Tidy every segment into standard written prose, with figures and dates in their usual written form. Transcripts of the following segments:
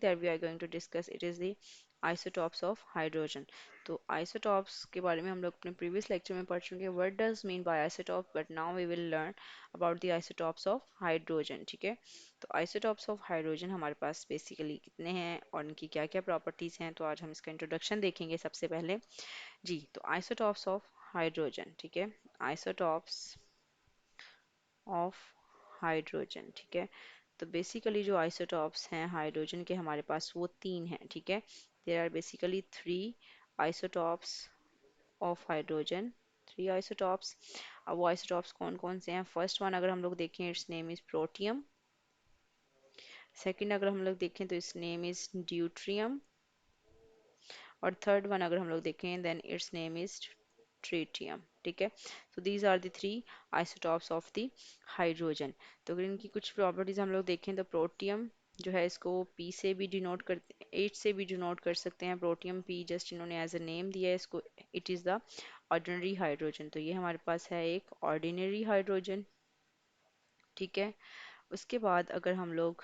that we are going to discuss, it is the isotopes of hydrogen. तो isotopes के बारे में हम लोग अपने previous lecture में पढ़ चुके हैं what does mean by isotope, but now we will learn about the isotopes of hydrogen. ठीक है, तो isotopes of hydrogen हमारे पास basically कितने हैं और उनकी क्या क्या properties हैं, तो आज हम इसका introduction देखेंगे सबसे पहले जी। तो isotopes of hydrogen, ठीक है, isotopes of hydrogen, ठीक है। तो बेसिकली जो आइसोटॉप्स हैं हाइड्रोजन के हमारे पास वो तीन हैं, ठीक है। There are basically three isotopes of hydrogen, three isotopes. अब वो आइसोटॉप्स कौन कौन से हैं? फर्स्ट वन अगर हम लोग देखें, its name is protium. Second अगर हम लोग देखें तो इट्स नेम इज ड्यूट्रियम। और थर्ड वन अगर हम लोग देखें then its name is tritium, ठीक है। तो these are the three isotopes of the hydrogen. तो अगर इनकी कुछ प्रॉपर्टीज हम लोग देखें तो प्रोटियम जो है इसको पी से भी डिनोट कर, एच से भी डिनोट कर सकते हैं। प्रोटियम पी जस्ट इन्होंने एज अ नेम दिया है इसको, it is the ordinary hydrogen. तो ये हमारे पास है एक ऑर्डिनरी हाइड्रोजन, ठीक है। उसके बाद अगर हम लोग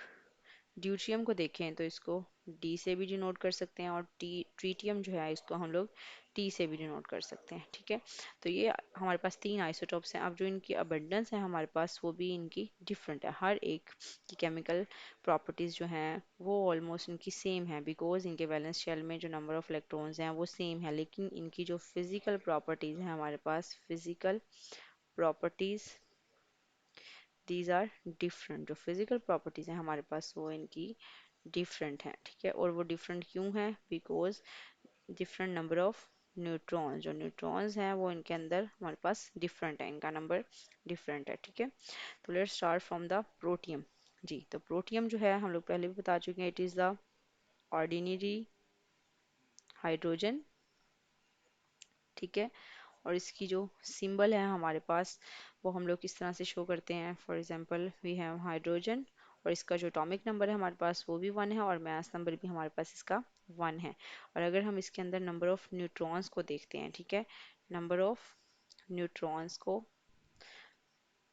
ड्यूटियम को देखें तो इसको डी से भी डिनोट कर सकते हैं और ट्रीटियम जो है इसको हम लोग टी से भी डिनोट कर सकते हैं, ठीक है। तो ये हमारे पास तीन आइसोटॉप्स हैं। अब जो इनकी अबंडेंस है हमारे पास वो भी इनकी डिफरेंट है, हर एक की केमिकल प्रॉपर्टीज़ जो हैं वो ऑलमोस्ट इनकी सेम है, बिकॉज इनके वैलेंस शेल में जो नंबर ऑफ इलेक्ट्रॉन्स हैं वो सेम है, लेकिन इनकी जो फिजिकल प्रॉपर्टीज़ हैं हमारे पास, physical properties these are different. जो फिजिकल प्रॉपर्टीज़ हैं हमारे पास वो इनकी डिफरेंट हैं, ठीक है। और वो डिफरेंट क्यों है? Because different number of neutrons, जो न्यूट्रॉन्स हैं वो इनके अंदर हमारे पास डिफरेंट है, इनका नंबर डिफरेंट है, ठीक है। तो let's start from the protium जी। तो प्रोटियम जो है हम लोग पहले भी बता चुके हैं, it is the ordinary hydrogen, ठीक है। और इसकी जो सिंबल है हमारे पास वो हम लोग किस तरह से शो करते हैं? For example we have hydrogen और इसका जो एटॉमिक नंबर है हमारे पास वो भी वन है और मास नंबर भी हमारे पास इसका वन है। और अगर हम इसके अंदर नंबर ऑफ न्यूट्रॉन्स को देखते हैं, ठीक है, नंबर ऑफ न्यूट्रॉन्स को,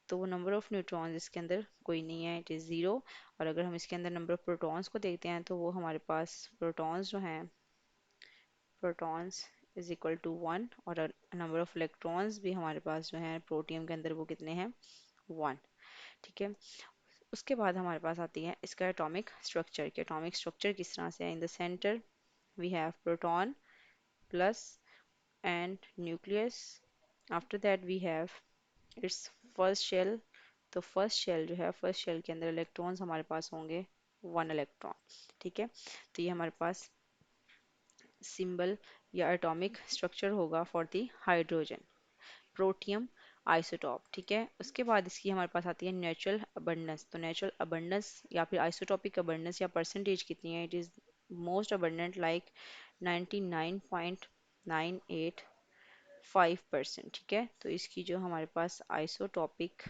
तो वो नंबर ऑफ न्यूट्रॉन्स इसके अंदर कोई नहीं है, इट इज़ ज़ीरो। और अगर हम इसके अंदर नंबर ऑफ प्रोटॉन्स को देखते हैं तो वो हमारे पास प्रोटॉन्स जो हैं, protons is equal to one. और नंबर ऑफ इलेक्ट्रॉन्स भी हमारे पास जो है प्रोटियम के अंदर वो कितने हैं? वन, ठीक है। उसके बाद हमारे पास आती है इसका एटॉमिक स्ट्रक्चर। के एटॉमिक स्ट्रक्चर किस तरह से है? In the centre we have proton plus and nucleus. After that we have its first shell. तो फर्स्ट शेल जो है, फर्स्ट शेल के अंदर इलेक्ट्रॉन्स हमारे पास होंगे वन इलेक्ट्रॉन, ठीक है। तो ये हमारे पास सिंबल या एटॉमिक स्ट्रक्चर होगा for the hydrogen protium isotope, ठीक है। उसके बाद इसकी हमारे पास आती है नेचुरल अबंडेंस। तो नेचुरल अबंडेंस या फिर आइसोटॉपिक अबंडेंस या परसेंटेज कितनी है? It is most abundant like 99.985%, ठीक है। तो इसकी जो हमारे पास आइसोटॉपिक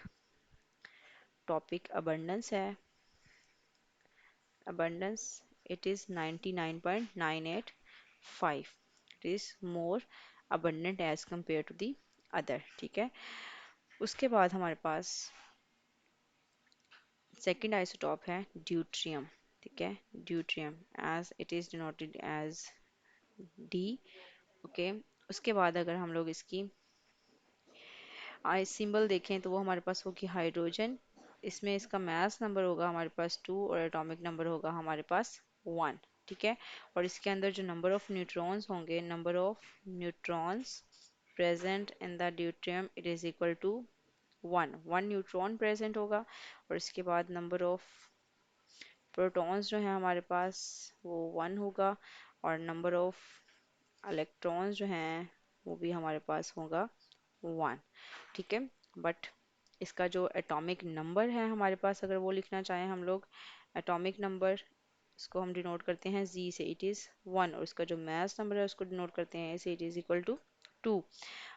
टॉपिक अबंडेंस है, abundance it is 99.985, it is more abundant as compared to the other, ठीक है। उसके बाद हमारे पास सेकंड आइसोटॉप है ड्यूट्रियम, ठीक है, deuterium as it is denoted as D, okay. उसके बाद अगर हम लोग इसकी आई सिंबल देखें तो वो हमारे पास होगी हाइड्रोजन। इसमें इसका मास नंबर होगा हमारे पास टू और एटॉमिक नंबर होगा हमारे पास वन, ठीक है। और इसके अंदर जो नंबर ऑफ न्यूट्रॉन्स होंगे, number of neutrons present in the deuterium it is equal to one, one neutron present होगा। और इसके बाद नंबर ऑफ प्रोटॉन्स जो है हमारे पास वो वन होगा और नंबर ऑफ इलेक्ट्रॉन्स जो हैं वो भी हमारे पास होगा वन, ठीक है। बट इसका जो एटॉमिक नंबर है हमारे पास, अगर वो लिखना चाहें हम लोग, एटॉमिक नंबर इसको हम डिनोट करते हैं जी से, इट इज़ वन। और इसका जो मास नंबर है उसको डिनोट करते हैं ऐसे, it is equal to two.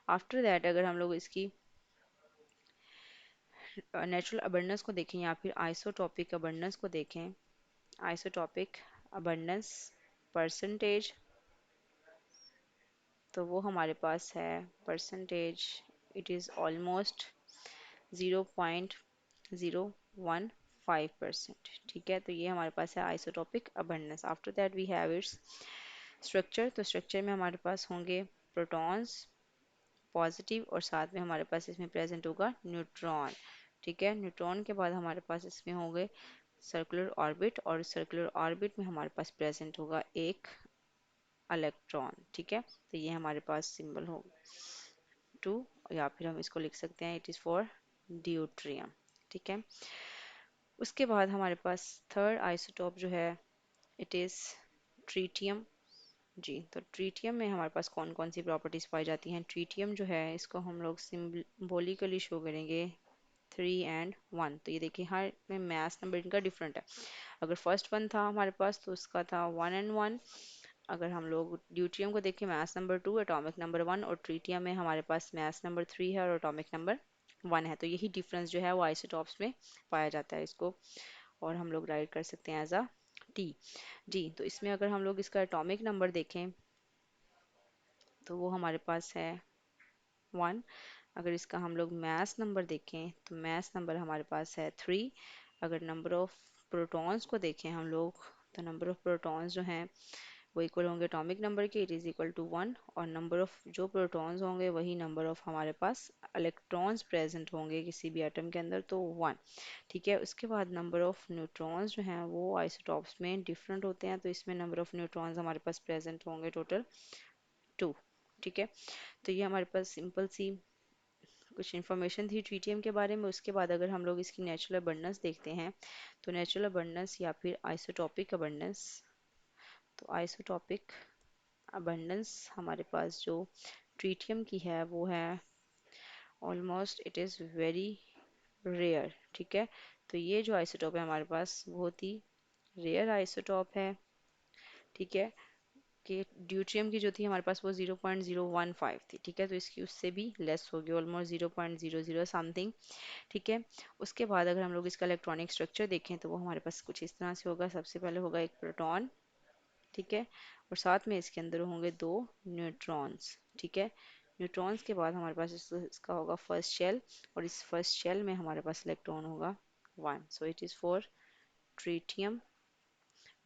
After that अगर हम लोग इसकी नेचुरल अबंडेंस को देखें या फिर आइसोटॉपिक अबंडेंस को देखें, आइसोटॉपिक अबंडेंस परसेंटेज, तो वो हमारे पास है परसेंटेज, इट इज़ ऑलमोस्ट 0.015, 5%। ठीक है, तो ये हमारे पास है isotopic abundance. After that we have its structure. तो स्ट्रक्चर में हमारे पास होंगे प्रोटॉन्स पॉजिटिव, और साथ में हमारे पास इसमें प्रेजेंट होगा न्यूट्रॉन। ठीक है, न्यूट्रॉन के बाद हमारे पास इसमें होंगे सर्कुलर ऑर्बिट, और सर्कुलर ऑर्बिट में हमारे पास प्रेजेंट होगा एक इलेक्ट्रॉन। ठीक है, तो ये हमारे पास सिंबल होगा टू, या फिर हम इसको लिख सकते हैं इट इज़ फॉर ड्यूट्रियम। ठीक है, उसके बाद हमारे पास थर्ड आइसोटोप जो है इट इज़ ट्रीटियम। जी, तो ट्रीटियम में हमारे पास कौन कौन सी प्रॉपर्टीज पाई जाती हैं? ट्रीटियम जो है इसको हम लोग सिम्बोलिकली शो करेंगे 3 और 1। तो ये देखिए हर में मैथ नंबर इनका डिफरेंट है। अगर फर्स्ट वन था हमारे पास तो उसका था 1 और 1। अगर हम लोग ड्यूटियम को देखें मैथ नंबर 2, एटॉमिक नंबर 1, और ट्रीटियम में हमारे पास मैथ नंबर 3 है और एटॉमिक नंबर 1 है। तो यही डिफरेंस जो है वो आइसोटॉप्स में पाया जाता है। इसको और हम लोग राइट कर सकते हैं एज अ टी। जी, तो इसमें अगर हम लोग इसका एटॉमिक नंबर देखें तो वो हमारे पास है 1। अगर इसका हम लोग मास नंबर देखें तो मास नंबर हमारे पास है 3। अगर नंबर ऑफ प्रोटॉन्स को देखें हम लोग तो नंबर ऑफ प्रोटॉन्स जो हैं वो इक्वल होंगे एटॉमिक नंबर के, इट इज़ इक्वल टू 1। और नंबर ऑफ जो प्रोटॉन्स होंगे वही नंबर ऑफ हमारे पास इलेक्ट्रॉन्स प्रेजेंट होंगे किसी भी एटम के अंदर, तो 1। ठीक है, उसके बाद नंबर ऑफ न्यूट्रॉन्स जो हैं वो आइसोटॉप्स में डिफरेंट होते हैं, तो इसमें नंबर ऑफ न्यूट्रॉन्स हमारे पास प्रेजेंट होंगे टोटल 2। ठीक है, तो ये हमारे पास सिंपल सी कुछ इन्फॉर्मेशन थी ट्रीटियम के बारे में। उसके बाद अगर हम लोग इसकी नेचुरल अबंडेंस देखते हैं तो नेचुरल अबंडेंस या फिर आइसोटॉपिक अबंडेंस, तो आइसोटॉपिक अबंडेंस हमारे पास जो ट्रीटियम की है वो है almost it is very rare. ठीक है, तो ये जो आइसोटॉप है हमारे पास बहुत ही रेयर आइसोटॉप है। ठीक है, कि ड्यूट्रियम की जो थी हमारे पास वो 0.015 थी। ठीक है, तो इसकी उससे भी लेस होगी, ऑलमोस्ट 0.00 समथिंग। ठीक है, उसके बाद अगर हम लोग इसका इलेक्ट्रॉनिक स्ट्रक्चर देखें तो वो हमारे पास कुछ इस तरह से होगा। सबसे पहले होगा एक प्रोटॉन। ठीक है, और साथ में इसके अंदर होंगे 2 न्यूट्रॉन्स। ठीक है, न्यूट्रॉन्स के बाद हमारे पास इसका होगा फर्स्ट शेल, और इस फर्स्ट शेल में हमारे पास इलेक्ट्रॉन होगा 1। So it is for tritium.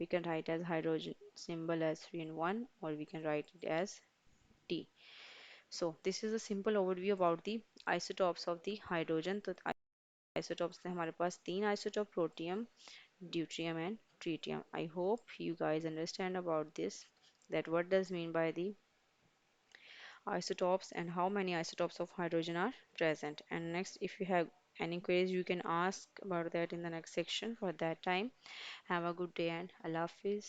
We can write as hydrogen symbol as 3 and 1, or we can write it as T. So this is a simple overview about the isotopes of the hydrogen. तो isotopes थे हमारे पास 3 isotopes, protium, deuterium and tritium. I hope you guys understand about this, that what does mean by the isotopes and how many isotopes of hydrogen are present. And next, if you have any queries, you can ask about that in the next section. For that time, have a good day and Allah Hafiz.